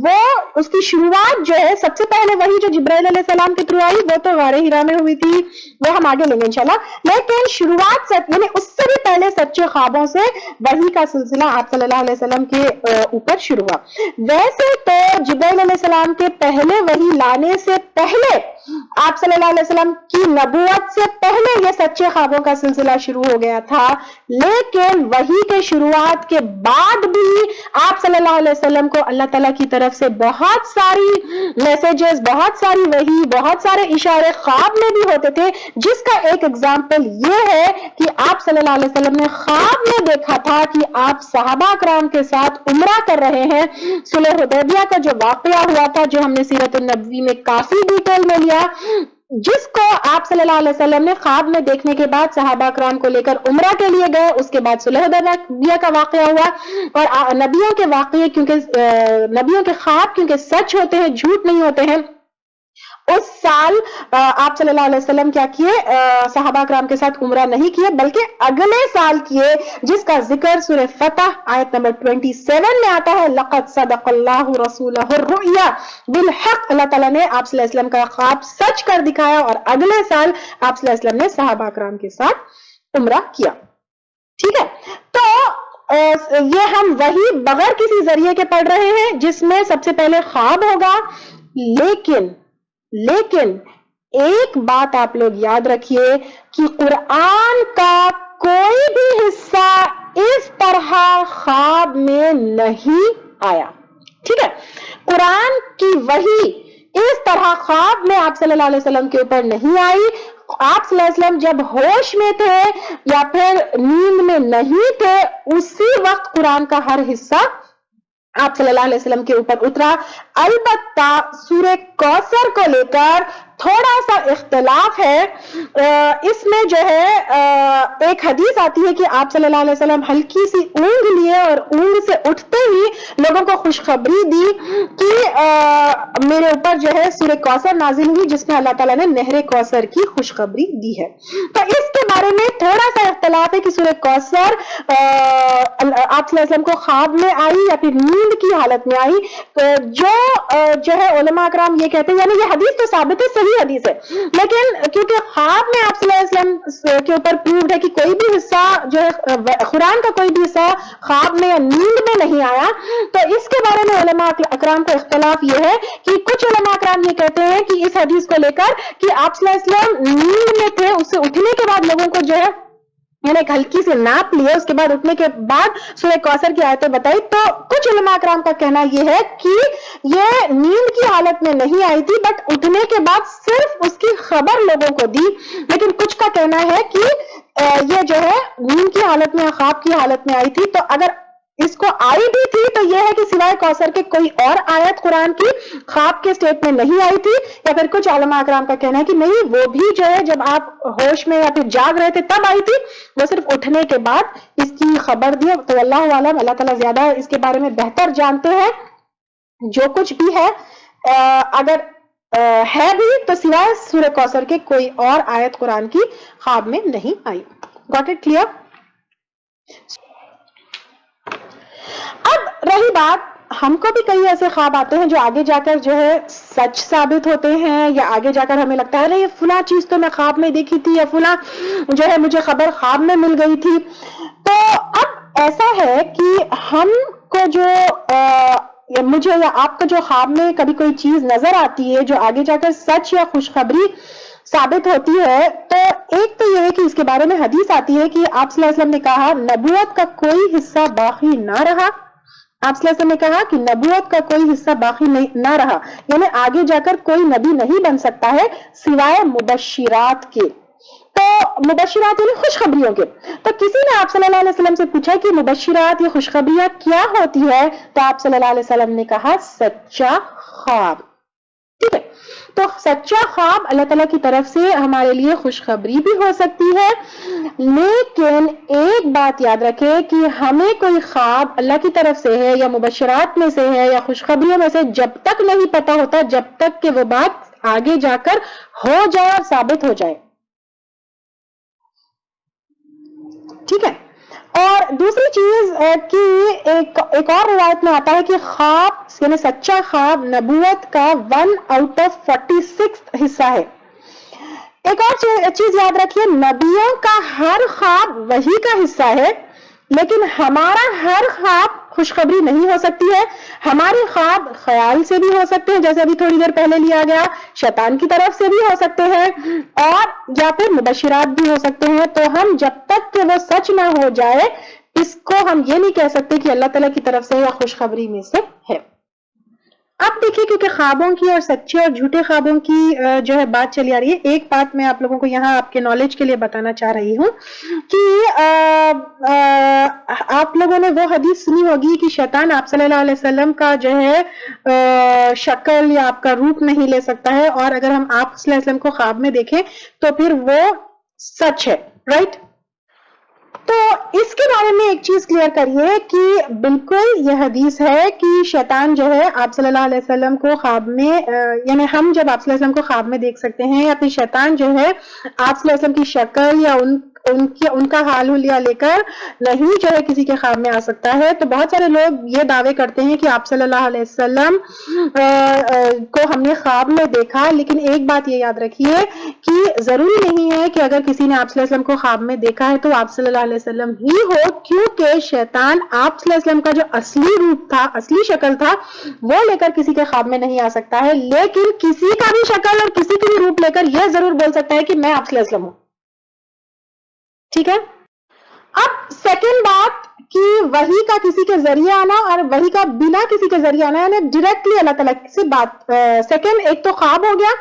وہ اس کی شروعات جو ہے سب سے پہلے وحی جو جبرائیل علیہ السلام کے تھرو آئی وہ تو غار حرا میں ہوئی تھی، وہ ہم آگے لیں گے انشاءاللہ. لیکن شروعات یعنی اس سے بھی پہلے سچے خوابوں سے وحی کا سلسلہ آپ صلی اللہ علیہ وسلم کے اوپر شروع ہوا. ویسے تو جبرائیل علیہ السلام کے پہلے وحی لانے سے پہلے آپ صلی اللہ علیہ وسلم کی نبوت سے پہلے یہ سچے خوابوں کا سلسلہ شروع ہو گیا تھا. لیکن وحی کے شروعات کے بعد بھی آپ صلی اللہ علیہ وسلم کو اللہ تعالیٰ کی طرف سے بہت ساری میسیجز، بہت ساری وحی، بہت سارے اشارے خواب میں بھی ہوتے تھے. جس کا ایک ایگزامپل یہ ہے کہ آپ صلی اللہ علیہ وسلم نے خواب میں دیکھا تھا کہ آپ صحابہ کرام کے ساتھ عمرہ کر رہے ہیں. صلح حدیبیہ کا جو واقعہ ہوا تھا، جو ہم نے سیرت النبوی میں کافی ڈیٹیل میں لیا، جس کو آپ صلی اللہ علیہ وسلم نے خواب میں دیکھنے کے بعد صحابہ کرام کو لے کر عمرہ کے لیے گئے. اس کے بعد صلح حدیبیہ کا واقعہ ہوا. اور نبیوں کے واقعے نبیوں کے خواب کیونکہ سچ ہوتے ہیں، جھوٹ نہیں ہوتے ہیں، اس سال آپ صلی اللہ علیہ وسلم کیا کیے؟ صحابہ کرام کے ساتھ عمرہ نہیں کیے بلکہ اگلے سال کیے، جس کا ذکر سورہ فتح آیت نمبر 27 میں آتا ہے. لقد صدق اللہ رسولہ الرؤیا بالحق. اللہ تعالیٰ نے آپ صلی اللہ علیہ وسلم کا خواب سچ کر دکھایا، اور اگلے سال آپ صلی اللہ علیہ وسلم نے صحابہ کرام کے ساتھ عمرہ کیا. ٹھیک ہے. تو یہ ہم وحی بغیر کسی ذریعے کے پڑھ رہے ہیں، جس میں سب سے پہلے خواب ہوگا. لیکن ایک بات آپ لوگ یاد رکھیے کہ قرآن کا کوئی بھی حصہ اس طرح خواب میں نہیں آیا. ٹھیک ہے, قرآن کی وحی اس طرح خواب میں آپ صلی اللہ علیہ وسلم کے اوپر نہیں آئی. آپ صلی اللہ علیہ وسلم جب ہوش میں تھے یا پھر نیند میں نہیں تھے, اسی وقت قرآن کا ہر حصہ آپ صلی اللہ علیہ وسلم کے اوپر اترا. البتہ سورہ کوثر کو لے کر تھوڑا سا اختلاف ہے. اس میں جو ہے ایک حدیث آتی ہے کہ آپ صلی اللہ علیہ وسلم ہلکی سی اونگ لیے اور اونگ سے اٹھتے ہی لوگوں کو خوشخبری دی کہ میرے اوپر جو ہے سورہ کوثر نازل ہوئی جس میں اللہ تعالیٰ نے نہر کوثر کی خوشخبری دی ہے. تو اس کے بارے میں تھوڑا سا اختلاف ہے کہ سورہ کوثر آپ صلی اللہ علیہ وسلم کو خواب میں آئی یا پھر نیند کی حالت میں آئی. جو ہے علماء اکرام یہ کہتے ہیں, یعنی یہ حدیث تو ثابت ہے, صحیح حدیث ہے, لیکن کیونکہ خواب میں آپ صلی اللہ علیہ وسلم کے اوپر پروفڈ ہے کہ کوئی بھی حصہ جو ہے قرآن کا کوئی بھی حصہ خواب میں یا نیند میں نہیں آیا, تو اس کے بارے میں علماء اکرام کا اختلاف یہ ہے کہ کچھ علماء اکرام یہ کہتے ہیں کہ اس حدیث کو لے کر کہ آپ صلی اللہ علیہ وسلم نیند میں تھے, اس سے اٹھنے کے بعد لوگوں کو جو ہے یعنی ایک ہلکی سے ناپ لیے, اس کے بعد اٹھنے کے بعد سورہ کوثر کی آیتیں بتائی. تو کچھ علماء اکرام کا کہنا یہ ہے کہ یہ نیند کی حالت میں نہیں آئی تھی, بٹ اٹھنے کے بعد صرف اس کی خبر لوگوں کو دی. لیکن کچھ کا کہنا ہے کہ یہ جو ہے نیند کی حالت میں, خواب کی حالت میں آئی تھی. تو اگر اس کو آئی بھی تھی تو یہ ہے کہ سوائے کوثر کے کوئی اور آیت قرآن کی خواب کے سٹیٹ میں نہیں آئی تھی, یا پھر کچھ علماء اکرام کا کہنا ہے کہ نہیں, وہ بھی جو ہے جب آپ ہوش میں یا پھر جاگ رہے تھے تب آئی تھی, وہ صرف اٹھنے کے بعد اس کی خبر دی. تو اللہ عالم, اللہ تعالیٰ زیادہ اس کے بارے میں بہتر جانتے ہیں. جو کچھ بھی ہے اگر ہے بھی تو سوائے سورہ کوثر کے کوئی اور آیت قرآن کی خواب میں نہیں آئی. Got it clear? اب رہی بات, ہم کو بھی کئی ایسے خواب آتے ہیں جو آگے جا کر جو ہے سچ ثابت ہوتے ہیں, یا آگے جا کر ہمیں لگتا ہے یہ فلاں چیز تو میں خواب میں دیکھی تھی, یا فلاں جو ہے مجھے خبر خواب میں مل گئی تھی. تو اب ایسا ہے کہ ہم کو جو مجھے یا آپ کو جو خواب میں کبھی کوئی چیز نظر آتی ہے جو آگے جا کر سچ یا خوشخبری ثابت ہوتی ہے, تو ایک تو یہ ہے کہ اس کے بارے میں حدیث آتی ہے کہ آپ صلی اللہ علیہ وسلم نے کہا نبوت کا کوئی حصہ باقی نہ رہا. آپ صلی اللہ علیہ وسلم نے کہا کہ نبوت کا کوئی حصہ باقی نہ رہا, یعنی آگے جا کر کوئی نبی نہیں بن سکتا ہے سوائے مبشرات کے. تو مبشرات یعنی خوشخبریوں کے. تو کسی نے آپ صلی اللہ علیہ وسلم سے پوچھا کہ مبشرات یا خوشخبریاں کیا ہوتی ہے, تو آپ صلی اللہ علیہ وسلم نے کہا سچا خواب. ٹھیک ہے, تو سچا خواب اللہ تعالیٰ کی طرف سے ہمارے لیے خوشخبری بھی ہو سکتی ہے. لیکن ایک بات یاد رکھے کہ ہمیں کوئی خواب اللہ کی طرف سے ہے یا مبشرات میں سے ہے یا خوشخبریوں میں سے جب تک نہیں پتا ہوتا, جب تک کہ وہ بات آگے جا کر ہو جائے اور ثابت ہو جائے. ٹھیک ہے. اور دوسری چیز کہ ایک اور روایت میں آتا ہے کہ خواب یعنی سچا خواب نبوت کا 1/46 حصہ ہے. ایک اور چیز یاد رکھیے, نبیوں کا ہر خواب وحی کا حصہ ہے, لیکن ہمارا ہر خواب خوشخبری نہیں ہو سکتی ہے. ہمارے خواب خیال سے بھی ہو سکتے ہیں, جیسے ابھی تھوڑی دیر پہلے لیا گیا, شیطان کی طرف سے بھی ہو سکتے ہیں, اور یا پھر مبشرات بھی ہو سکتے ہیں. تو ہم جب تک کہ وہ سچ نہ ہو جائے اس کو ہم یہ نہیں کہہ سکتے کہ اللہ تعالیٰ کی طرف سے یا خوشخبری میں سے ہے. اب دیکھیے, کیونکہ خوابوں کی اور سچے اور جھوٹے خوابوں کی جو ہے بات چلی آ رہی ہے, ایک بات میں آپ لوگوں کو یہاں آپ کے نالج کے لیے بتانا چاہ رہی ہوں کہ آپ لوگوں نے وہ حدیث سنی ہوگی کہ شیطان آپ صلی اللہ علیہ وسلم کا جو ہے شکل یا آپ کا روپ نہیں لے سکتا ہے, اور اگر ہم آپ صلی اللہ علیہ وسلم کو خواب میں دیکھیں تو پھر وہ سچ ہے, رائٹ؟ تو اس کے بارے میں ایک چیز کلیئر کریے کہ بالکل یہ حدیث ہے کہ شیطان جو ہے آپ صلی اللہ علیہ وسلم کو خواب میں یعنی ہم جب آپ صلی اللہ علیہ وسلم کو خواب میں دیکھ سکتے ہیں, یا پھر شیطان جو ہے آپ صلی اللہ علیہ وسلم کی شکل یا ان کا حال حلیہ لے کر نہیں جو ہے کسی کے خواب میں آ سکتا ہے. تو بہت سارے لوگ یہ دعوے کرتے ہیں کہ آپ صلی اللہ علیہ وسلم کو ہم نے خواب میں دیکھا، لیکن ایک بات یہ یاد رکھیے کہ ضروری نہیں ہے کہ اگر کسی نے آپ صلی اللہ علیہ وسلم کو خواب میں دیکھا ہے تو آپ صلی اللہ علیہ وسلم ہی ہو، کیونکہ شیطان آپ صلی اللہ علیہ وسلم کا جو اصلی روپ تھا، اصلی شکل تھا، وہ لے کر کسی کے خواب میں نہیں آ سکتا ہے، لیکن کسی کا بھی شکل اور کسی کی بھی روپ لے کر یہ ضرور بول سکتا ہے کہ میں آپ صلی اللہ علیہ وسلم ہوں. ٹھیک ہے. اب سیکنڈ بات کہ وحی کا کسی کے ذریعے آنا اور وحی کا بنا کسی کے ذریعے آنا، یعنی ڈائریکٹلی اللہ تعالیٰ سے بات. سیکنڈ ایک تو خواب ہو گیا،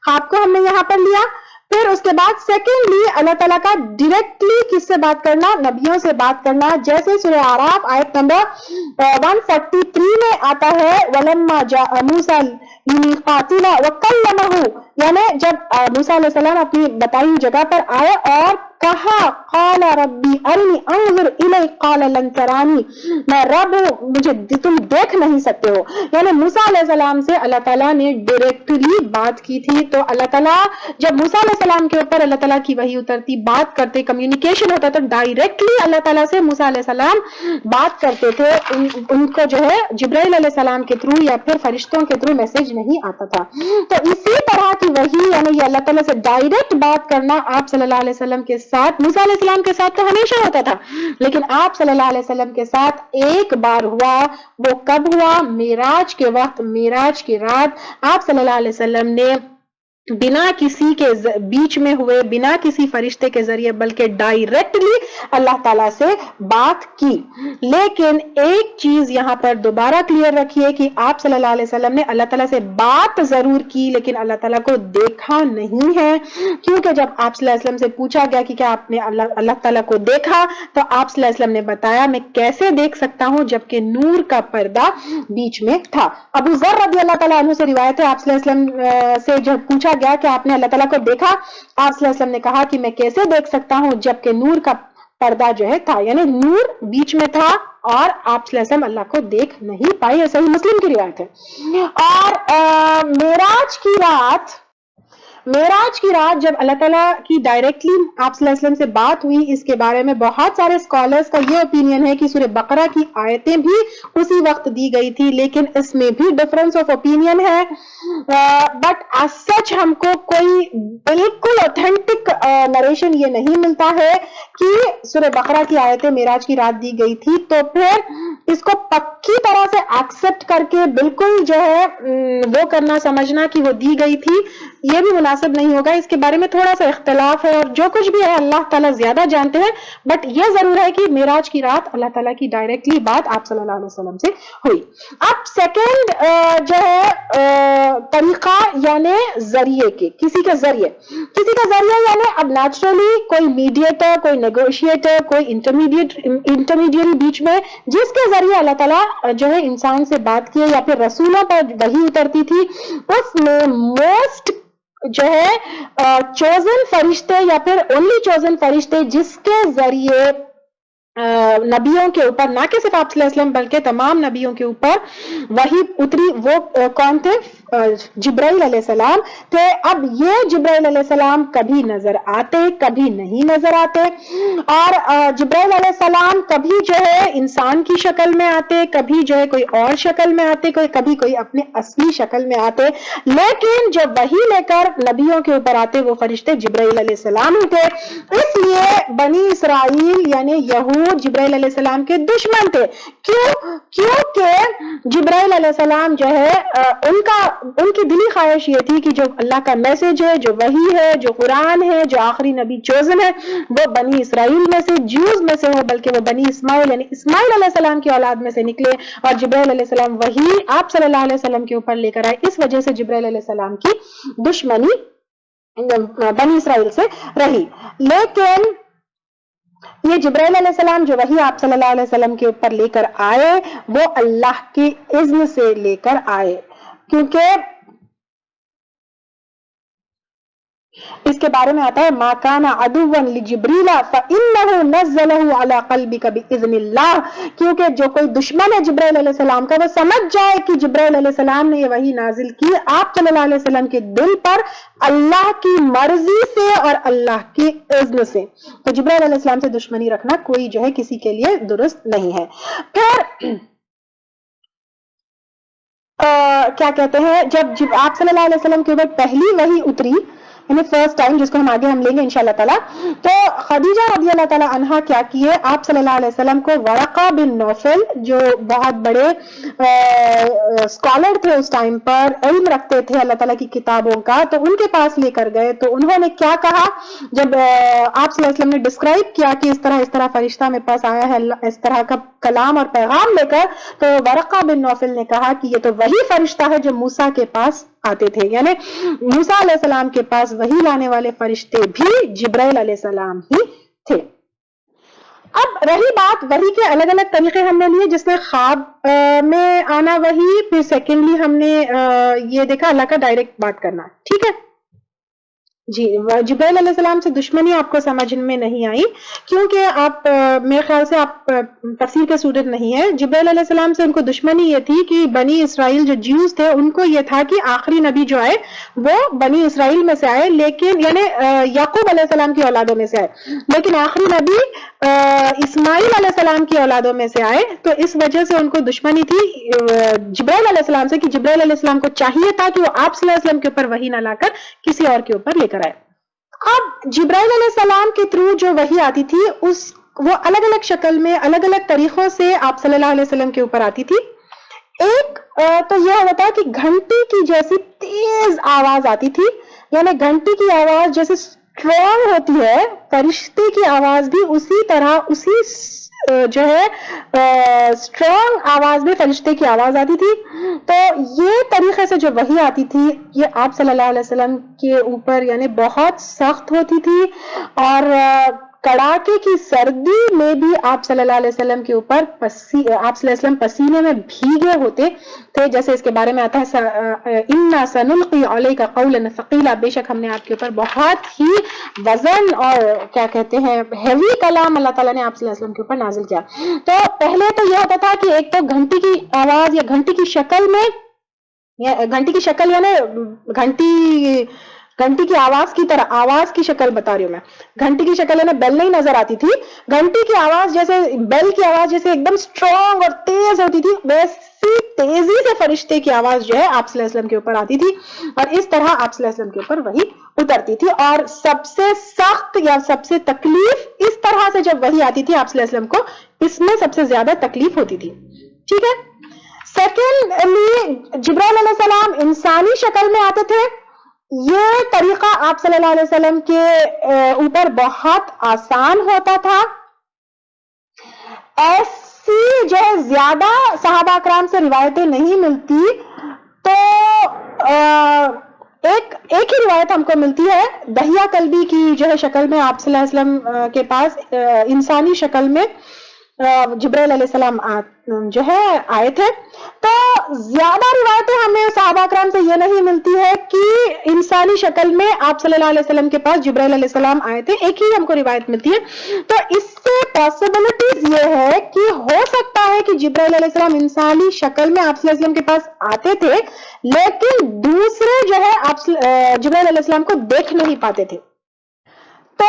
خواب کو ہم نے یہاں پر لیا. پھر اس کے بعد سیکنڈلی اللہ تعالیٰ کا ڈائریکٹلی کس سے بات کرنا؟ نبیوں سے بات کرنا. جیسے سورہ اعراف آیت نمبر 143 میں آتا ہے وَلَمَّا جَاءَ مُوسَىٰ لِمِيقَاتِنَا وَكَلَّمَهُ، یعنی جب موسیٰ علیہ السلام اپنی بتائی ہوئی جگہ پر آئے اور کہا قال ربی ارنی انظر الیک قال لن ترانی، میں رب ہوں مجھے تم دیکھ نہیں سکتے ہو. یعنی موسیٰ علیہ السلام سے اللہ تعالیٰ نے ڈائریکٹلی بات کی تھی. تو اللہ تعالیٰ جب موسیٰ علیہ السلام کے اوپر اللہ تعالیٰ کی وحی اترتی، بات کرتے، کمیونیکیشن ہوتا، تو ڈائریکٹلی اللہ تعالیٰ سے موسیٰ علیہ السلام بات کرتے تھے. ان کو جو ہے جبرائیل علیہ السلام کے تھرو یا پھر فرشتوں کے تھرو میسج نہیں آتا تھا. تو اسی طرح کی وحی یعنی یہ اللہ تعالیٰ سے ڈائریکٹ بات کرنا آپ صلی اللہ علیہ وسلم کے ساتھ، موسیٰ علیہ السلام کے ساتھ تو ہمیشہ ہوتا تھا، لیکن آپ صلی اللہ علیہ وسلم کے ساتھ ایک بار ہوا. وہ کب ہوا؟ معراج کے وقت، معراج کی رات آپ صلی اللہ علیہ وسلم نے بنا کسی کے بیچ میں ہوئے، بنا کسی فرشتے کے ذریعے، بلکہ ڈائریکٹلی اللہ تعالیٰ سے بات کی. لیکن ایک چیز یہاں پر دوبارہ کلیئر رکھیے کہ آپ صلی اللہ علیہ وسلم نے اللہ تعالیٰ سے بات ضرور کی، لیکن اللہ تعالیٰ کو دیکھا نہیں ہے. کیونکہ جب آپ صلی اللہ علیہ وسلم سے پوچھا گیا کہ کیا آپ نے اللہ تعالیٰ کو دیکھا، تو آپ صلی اللہ علیہ وسلم نے بتایا میں کیسے دیکھ سکتا ہوں جبکہ نور کا پردہ بیچ میں تھا. ابو ذر رضی اللہ تعالیٰ عنہ سے روایت ہے، آپ صلی اللہ علیہ وسلم سے جب پوچھا گیا کہ آپ نے اللہ تعالیٰ کو دیکھا، آپ صلی اللہ علیہ وسلم نے کہا کہ میں کیسے دیکھ سکتا ہوں جبکہ نور کا پردہ جو ہے تھا، یعنی نور بیچ میں تھا اور آپ صلی اللہ علیہ وسلم اللہ کو دیکھ نہیں پائے. صحیح مسلم کی روایت ہے. اور معراج کی رات جب اللہ تعالیٰ کی ڈائریکٹلی آپ صلی اللہ علیہ وسلم سے بات ہوئی، اس کے بارے میں بہت سارے اسکالرز کا یہ اوپینین ہے کہ سورہ بقرہ کی آیتیں بھی اسی وقت دی گئی تھی، لیکن اس میں بھی ڈفرنس آف اوپینین ہے. بٹ ایز سچ ہم کو کوئی بالکل اوتھینٹک نریشن یہ نہیں ملتا ہے کہ سورہ بقرہ کی آیتیں معراج کی رات دی گئی تھی. تو پھر اس کو پکی طرح سے ایکسپٹ کر کے بالکل جو ہے وہ کرنا، سمجھنا کہ وہ دی گئی تھی، یہ بھی مناسب نہیں ہوگا. اس کے بارے میں تھوڑا سا اختلاف ہے، اور جو کچھ بھی ہے اللہ تعالیٰ زیادہ جانتے ہیں. بٹ یہ ضرور ہے کہ معراج کی رات اللہ تعالیٰ کی ڈائریکٹلی بات آپ صلی اللہ علیہ وسلم سے ہوئی. اب سیکنڈ جو ہے طریقہ یعنی ذریعے کے، کسی کا ذریعہ یعنی اب نیچرلی کوئی میڈیٹر، کوئی نیگوشیٹر، کوئی انٹرمیڈیٹ بیچ میں، جس کے ذریعے اللہ تعالیٰ جو ہے انسان سے بات کیے یا پھر رسولوں پر وحی اترتی تھی، اس میں موسٹ جو ہے چوزن فرشتے یا پھر اونلی چوزن فرشتے جس کے ذریعے نبیوں کے اوپر، نہ کہ صرف آپ صلی اللہ علیہ وسلم بلکہ تمام نبیوں کے اوپر وحی اتری، وہ کون تھے؟ جبرائیل علیہ السلام تھے. اب یہ جبرائیل علیہ السلام کبھی نظر آتے، کبھی نہیں نظر آتے. اور جبرائیل علیہ السلام کبھی جو ہے انسان کی شکل میں آتے، کبھی جو ہے کوئی اور شکل میں آتے، کبھی کوئی اپنے اصلی شکل میں آتے. لیکن جو وحی لے کر نبیوں کے اوپر آتے وہ فرشتے جبرائیل علیہ السلام ہی تھے. اس لیے بنی اسرائیل یعنی یہود جبرائیل علیہ السلام کے دشمن تھے. کیونکہ جبرائیل علیہ السلام جو ہے ان کی دلی خواہش یہ تھی کہ جو اللہ کا میسج ہے، جو وحی ہے، جو قرآن ہے، جو آخری نبی چوزن ہے، وہ بنی اسرائیل میں سے، جیوز میں سے ہو، بلکہ وہ بنی اسماعیل یعنی اسماعیل علیہ السلام کی اولاد میں سے نکلے. اور جبرائیل علیہ السلام وحی آپ صلی اللہ علیہ وسلم کے اوپر لے کر آئے. اس وجہ سے جبرائیل علیہ السلام کی دشمنی بنی اسرائیل سے رہی. لیکن یہ جبرائیل علیہ السلام جو وحی آپ صلی اللہ علیہ وسلم کے اوپر لے کر آئے، وہ اللہ کی اذن سے لے کر آئے. کیونکہ اس کے بارے میں آتا ہے ما کان عدوا لجبریل فانه نزله على قلبك باذن اللہ، کیونکہ جو کوئی دشمن ہے جبرائیل علیہ السلام کا وہ سمجھ جائے کہ جبرائیل علیہ السلام نے یہ وحی نازل کی آپ صلی اللہ علیہ وسلم کے دل پر اللہ کی مرضی سے اور اللہ کی اذن سے. تو جبرائیل علیہ السلام سے دشمنی رکھنا کوئی جو ہے کسی کے لیے درست نہیں ہے. پھر کیا کہتے ہیں، جب آپ صلی اللہ علیہ وسلم کے اوپر پہلی وحی اتری، یعنی فرسٹ ٹائم، جس کو ہم آگے لیں گے انشاءاللہ تعالیٰ، تو خدیجہ رضی اللہ تعالیٰ عنہا کیا کیے، آپ صلی اللہ علیہ وسلم کو ورقہ بن نوفل جو بہت بڑے اسکالر تھے اس ٹائم پر، علم رکھتے تھے اللہ تعالیٰ کی کتابوں کا، تو ان کے پاس لے کر گئے. تو انہوں نے کیا کہا جب آپ صلی اللہ علیہ وسلم نے ڈسکرائب کیا کہ اس طرح فرشتہ میرے پاس آیا ہے اس طرح کا کلام اور پیغام لے کر، تو ورقہ بن نوفل نے کہا کہ یہ تو وہی فرشتہ ہے جو موسیٰ کے پاس آتے تھے، یعنی موسیٰ علیہ السلام کے پاس وحی لانے والے فرشتے بھی جبرائیل علیہ السلام ہی تھے. اب رہی بات وحی کے الگ الگ طریقے ہم نے لیے، جس میں خواب میں آنا وحی، پھر سیکنڈلی ہم نے یہ دیکھا اللہ کا ڈائریکٹ بات کرنا. ٹھیک ہے جی. جبرائیل علیہ السلام سے دشمنی آپ کو سمجھ میں نہیں آئی، کیونکہ آپ میرے خیال سے آپ تفسیر کے اسٹوڈنٹ نہیں ہیں. جبرائیل علیہ السلام سے ان کو دشمنی یہ تھی کہ بنی اسرائیل جو جیوز تھے ان کو یہ تھا کہ آخری نبی جو آئے وہ بنی اسرائیل میں سے آئے، لیکن یعنی یعقوب علیہ السلام کی اولادوں میں سے آئے، لیکن آخری نبی اسماعیل علیہ السلام کی اولادوں میں سے آئے. تو اس وجہ سے ان کو دشمنی تھی جبرائیل علیہ السلام سے، کہ جبرائیل علیہ السلام کو چاہیے تھا کہ وہ آپ صلی اللہ علیہ وسلم کے اوپر وحی نہ لا کر کسی اور کے اوپر لے کر آئے. اب جبرائیل علیہ السلام کے تھرو جو وحی آتی تھی وہ الگ الگ شکل میں الگ الگ طریقوں سے آپ صلی اللہ علیہ وسلم کے اوپر آتی تھی. ایک تو یہ ہوتا ہے کہ گھنٹی کی جیسی تیز آواز آتی تھی، یعنی گھنٹی کی آواز جیسے اسٹرانگ ہوتی ہے، فرشتے کی آواز بھی اسی طرح اسی جو ہے اسٹرانگ آواز میں فرشتے کی آواز آتی تھی. تو یہ طریقے سے جو وحی آتی تھی یہ آپ صلی اللہ علیہ وسلم کے اوپر یعنی بہت سخت ہوتی تھی، اور کڑاکے کی سردی میں بھی آپ صلی اللہ علیہ وسلم کے اوپر آپ صلی اللہ علیہ وسلم پسینے میں بھیگے ہوتے تھے، جیسے اس کے بارے میں آتا ہے اِنَّا سَنُلْقِي عَلَيْكَ قَوْلًا ثَقِيلًا، بے شک ہم نے آپ کے اوپر بہت ہی وزن اور کیا کہتے ہیں ہیوی کلام اللہ تعالیٰ نے آپ صلی اللہ علیہ وسلم کے اوپر نازل کیا. تو پہلے تو یہ ہوتا تھا کہ ایک تو گھنٹی کی آواز یا گھنٹی کی شکل میں، گھنٹی کی شکل یعنی گھنٹی کی آواز کی طرح، آواز کی شکل بتا رہی ہوں میں، گھنٹی کی شکل یعنی بیل نہیں نظر آتی تھی، گھنٹی کی آواز جیسے بیل کی آواز جیسے ایک دم اسٹرانگ اور تیز ہوتی تھی، ویسی تیزی سے فرشتے کی آواز جو ہے آپ صلی اللہ علیہ وسلم کے اوپر آتی تھی، اور اس طرح آپ صلی اللہ علیہ وسلم کے اوپر وحی اترتی تھی. اور سب سے سخت یا سب سے تکلیف اس طرح سے جب وحی آتی تھی آپ صلی اللہ علیہ وسلم کو، اس میں سب سے زیادہ تکلیف ہوتی تھی. ٹھیک ہے. سیکنڈلی جبرائیل علیہ السلام انسانی شکل میں آتے تھے. یہ طریقہ آپ صلی اللہ علیہ وسلم کے اوپر بہت آسان ہوتا تھا. ایسی جو ہے زیادہ صحابہ اکرام سے روایتیں نہیں ملتی، تو ایک ہی روایت ہم کو ملتی ہے دہیہ کلبی کی جو ہے شکل میں آپ صلی اللہ علیہ وسلم کے پاس انسانی شکل میں جبرائیل علیہ السلام جو ہے آئے تھے. تو زیادہ روایتیں ہمیں صحابہ کرام سے یہ نہیں ملتی ہے کہ انسانی شکل میں آپ صلی اللہ علیہ وسلم کے پاس جبرائیل علیہ السلام آئے تھے، ایک ہی ہم کو روایت ملتی ہے. تو اس سے پاسبلٹیز یہ ہے کہ ہو سکتا ہے کہ جبرائیل علیہ السلام انسانی شکل میں آپ صلی اللہ علیہ وسلم کے پاس آتے تھے، لیکن دوسرے جو ہے آپ جبرائیل علیہ السلام کو دیکھ نہیں پاتے تھے. تو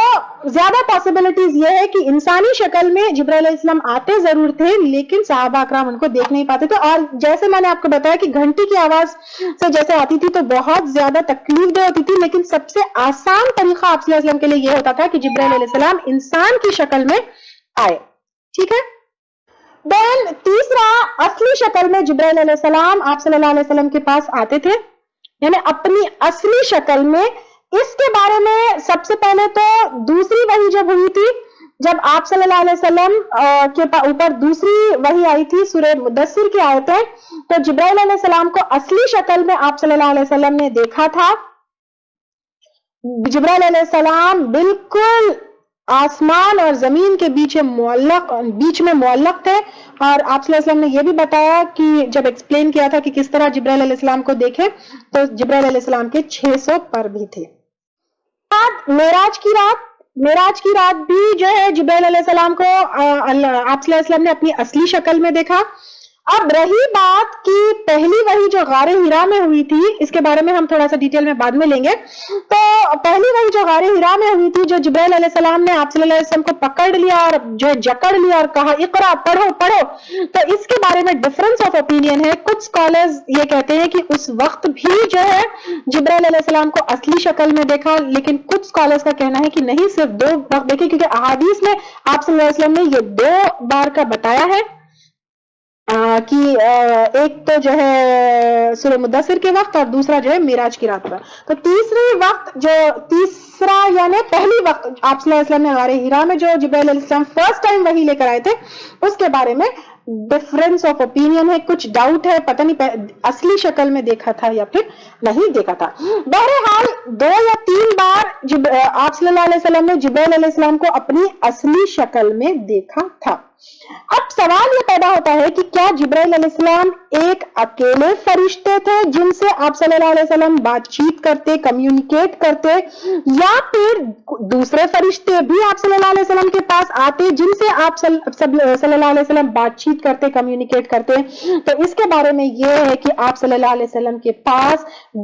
زیادہ پاسبلٹیز یہ ہے کہ انسانی شکل میں جبرائیل علیہ السلام آتے ضرور تھے، لیکن صحابہ اکرام ان کو دیکھ نہیں پاتے تھے. اور جیسے میں نے آپ کو بتایا کہ گھنٹی کی آواز سے جیسے آتی تھی تو بہت زیادہ تکلیف دہ ہوتی تھی، لیکن سب سے آسان طریقہ آپ صلی اللہ علیہ وسلم کے لیے یہ ہوتا تھا کہ جبرائیل علیہ السلام انسان کی شکل میں آئے. ٹھیک ہے. دین تیسرا، اصلی شکل میں جبرائیل علیہ السلام آپ صلی اللہ علیہ وسلم کے پاس آتے تھے، یعنی اپنی اصلی شکل میں. اس کے بارے میں سب سے پہلے تو دوسری وحی جب ہوئی تھی، جب آپ صلی اللہ علیہ وسلم کے اوپر دوسری وحی آئی تھی سورہ مدثر کی آیتیں، تو جبرائیل علیہ السلام کو اصلی شکل میں آپ صلی اللہ علیہ وسلم نے دیکھا تھا. جبرائیل علیہ السلام بالکل آسمان اور زمین کے بیچ میں معلق تھے. اور آپ صلی اللہ علیہ وسلم نے یہ بھی بتایا کہ جب ایکسپلین کیا تھا کہ کس طرح جبرائیل علیہ السلام کو دیکھے، تو جبرائیل علیہ السلام کے 600 پر بھی تھے. معراج کی رات بھی جو ہے جبرائیل علیہ السلام کو آپ صلی اللہ علیہ وسلم نے اپنی اصلی شکل میں دیکھا. اب رہی بات کی پہلی وحی جو غار حرا میں ہوئی تھی، اس کے بارے میں ہم تھوڑا سا ڈیٹیل میں بعد میں لیں گے. تو پہلی وحی جو غار حرا میں ہوئی تھی، جو جبرائیل علیہ السلام نے آپ صلی اللہ علیہ وسلم کو پکڑ لیا اور جو جکڑ لیا اور کہا اقرا پڑھو، تو اس کے بارے میں ڈفرنس آف اوپینین ہے. کچھ اسکالرز یہ کہتے ہیں کہ اس وقت بھی جو ہے جبرائیل علیہ السلام کو اصلی شکل میں دیکھا، لیکن کچھ اسکالرز کا کہنا ہے کہ نہیں، صرف 2 وقت دیکھے، کیونکہ احادیث میں آپ صلی اللہ علیہ وسلم نے یہ 2 بار کا بتایا ہے کہ ایک تو جو ہے سورہ مدثر کے وقت اور دوسرا جو ہے معراج کی رات پر. تو تیسرا یعنی پہلی وقت آپ صلی اللہ علیہ وسلم نے غار حرا میں جو جبرائیل علیہ السلام فرسٹ ٹائم وحی لے کر آئے تھے، اس کے بارے میں ڈفرنس آف اوپینین ہے، کچھ ڈاؤٹ ہے، پتہ نہیں اصلی شکل میں دیکھا تھا یا پھر نہیں دیکھا تھا. بہرحال 2 یا 3 بار آپ صلی اللہ علیہ وسلم نے جبرائیل علیہ السلام کو اپنی اصلی شکل میں دیکھا تھا. اب سوال یہ پیدا ہوتا ہے کہ کیا جبرائیل علیہ السلام ایک اکیلے فرشتے تھے جن سے آپ صلی اللہ علیہ وسلم بات چیت کرتے، کمیونیکیٹ کرتے، یا پھر دوسرے فرشتے بھی آپ صلی اللہ علیہ وسلم کے پاس آتے جن سے آپ صلی اللہ علیہ وسلم بات چیت کرتے، کمیونیکیٹ کرتے؟ تو اس کے بارے میں یہ ہے کہ آپ صلی اللہ علیہ وسلم کے پاس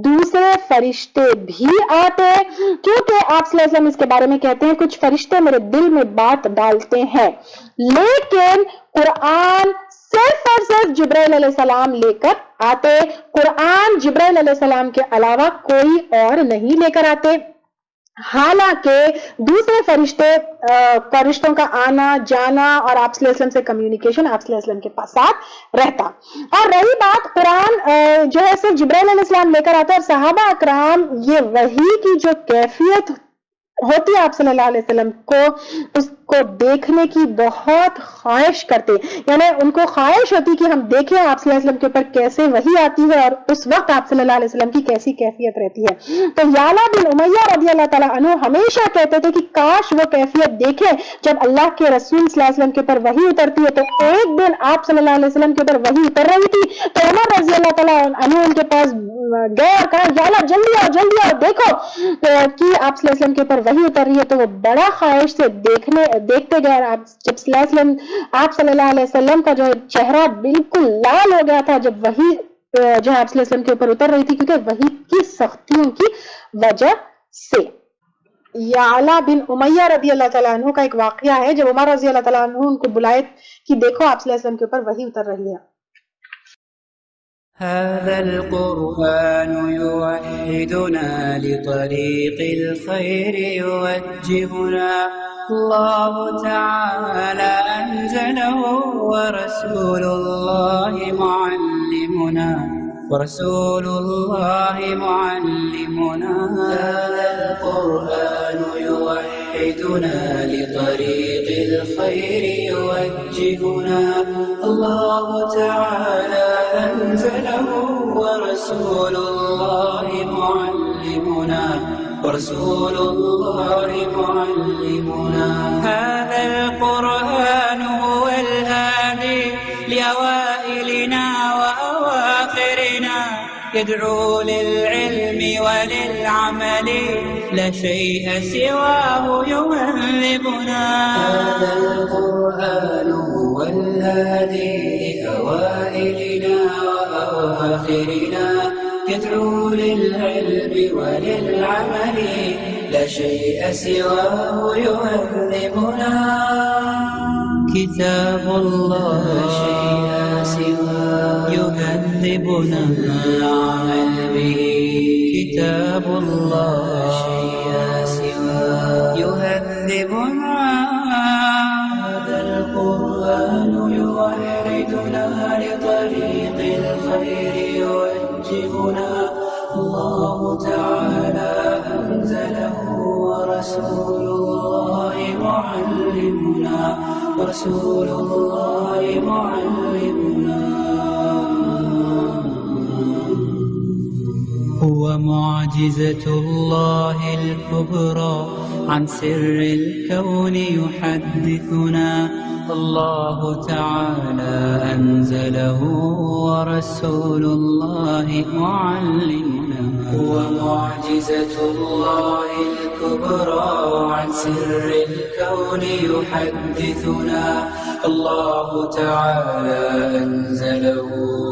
دوسرے فرشتے بھی آتے، کیونکہ آپ صلی اللہ علیہ وسلم اس کے بارے میں کہتے ہیں کچھ فرشتے میرے دل میں بات ڈالتے ہیں، لیکن قرآن صرف اور صرف جبرائیل علیہ السلام لے کر آتے. قرآن جبرائیل علیہ السلام کے علاوہ کوئی اور نہیں لے کر آتے. حالانکہ دوسرے فرشتوں کا آنا جانا اور آپ صلی اللہ علیہ وسلم سے کمیونیکیشن آپ صلی اللہ علیہ وسلم کے پاس ساتھ رہتا. اور رہی بات قرآن جو ہے صرف جبرائیل علیہ السلام لے کر آتا ہے، اور صحابہ اکرام یہ وحی کی جو کیفیت ہوتی ہے آپ صلی اللہ علیہ وسلم کو، اس کو دیکھنے کی بہت خواہش کرتے، یعنی ان کو خواہش ہوتی کہ ہم دیکھیں آپ صلی اللہ علیہ وسلم کے اوپر کیسے وحی آتی ہے اور اس وقت آپ صلی اللہ علیہ وسلم کی کیسی کیفیت رہتی ہے. تو یعلا بن امیہ رضی اللہ تعالیٰ عنہ ہمیشہ کہتے تھے کہ کاش وہ کیفیت دیکھیں جب اللہ کے رسول صلی اللہ علیہ وسلم کے اوپر وحی اترتی ہے. تو ایک دن آپ صلی اللہ علیہ وسلم کے اوپر وحی اتر رہی تھی تو عمر رضی اللہ تعالیٰ عنہ ان کے پاس گئے اور کہا یعلا جلدی آؤ دیکھو کہ آپ صلی اللہ علیہ وسلم کے اوپر وحی اتر رہی ہے. تو وہ بڑا خواہش سے دیکھتے گئے. جب آپ صلی اللہ علیہ وسلم کا جو چہرہ بالکل لال ہو گیا تھا جب وحی جو ہے آپ صلی اللہ علیہ وسلم کے اوپر اتر رہی تھی، کیونکہ وحی کی سختیوں کی وجہ سے. یعلا بن امیہ رضی اللہ تعالیٰ عنہ کا ایک واقعہ ہے جب عمر رضی اللہ تعالیٰ عنہ ان کو بلائے کہ دیکھو آپ صلی اللہ علیہ وسلم کے اوپر وحی اتر رہی ہے. هذا القرآن يوحدنا لطريق الخير يوجهنا الله تعالى أنزله ورسول الله معلمنا هذا القرآن يوحدنا لطريق الخير يوجهنا الله تعالى أنزله ورسول الله معلمنا هذا القرآن هو الهادي لأوائلنا وأواخرنا يدعو للعلم وللعمل لا شيء سواه يهذبنا. هذا القرآن هو الهادي لأوائلنا وأواخرنا يدعو للعلم وللعمل لا شيء سواه يهذبنا. كتاب الله لا شيء سواه يهذبنا العمل به. كتاب الله لا شيء سواه يهذبنا. هذا القرآن يوحدنا لطريق الخير يوجهنا الله تعالى أنزله ورسول الله معلمنا هو معجزة الله الكبرى عن سر الكون يحدثنا الله تعالى أنزله ورسول الله معلمنا. هو معجزة الله الكبرى عن سر الكون يحدثنا الله تعالى أنزله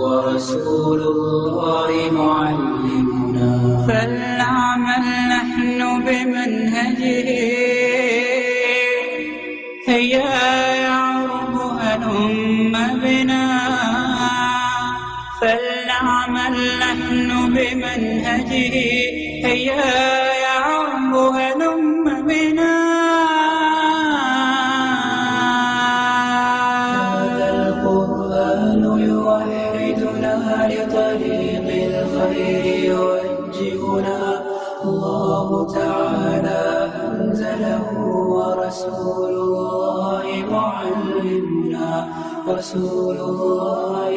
ورسول الله معلمنا فلنعمل نحن بمنهجه هيا يعرب هلم بنا فلنعمل نحن بمنهجه هيا يعرب هلم بنا هذا القرآن يوحدنا لطريق الخير يوجهنا الله تعالى أنزله ورسول الله معلمنا رسول الله